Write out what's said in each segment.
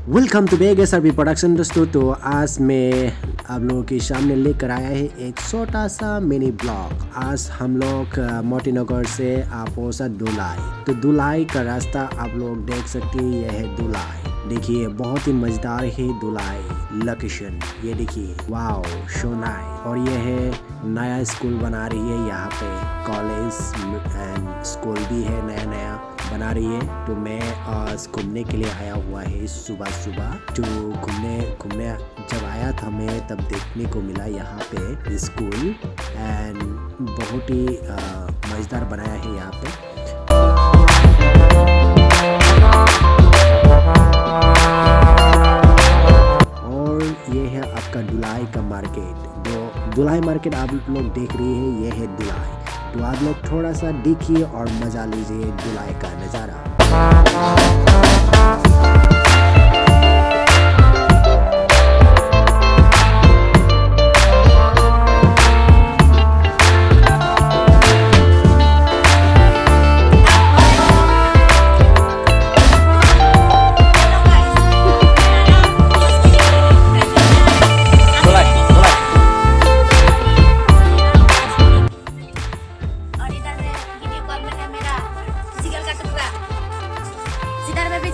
Welcome to Beg SRB production दोस्तों। तो आज मैं आप लोगों के सामने लेकर आया है एक छोटा सा मिनी ब्लॉग। आज हम लोग मोतीनगर से पहुंचा दुलाई। तो दुलाई का रास्ता आप लोग देख सकते हैं, यह है दुलाई। देखिए बहुत ही मजेदार है दुलाई लोकेशन। ये देखिए वाओ सो नाइस। और ये है नया स्कूल बना रही है यहाँ पे, कॉलेज एंड स्कूल भी है नया नया बना रही है। तो मैं आज घूमने के लिए आया हुआ है सुबह सुबह। तो घूमने जब आया था मैं तब देखने को मिला यहाँ पे स्कूल एंड बहुत ही मज़ेदार बनाया है यहाँ पे। और ये है आपका दुलाई का मार्केट। जो दुलाई मार्केट आप लोग देख रही है ये है दुलाई। तो आप लोग थोड़ा सा देखिए और मजा लीजिए दुलाई का नज़ारा।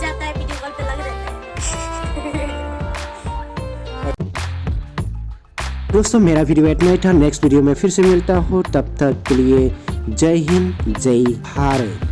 जाता है वीडियो कॉल पे लग रहता है। दोस्तों मेरा वीडियो इतना ही था। नेक्स्ट वीडियो में फिर से मिलता हूँ, तब तक के लिए जय हिंद जय भारत।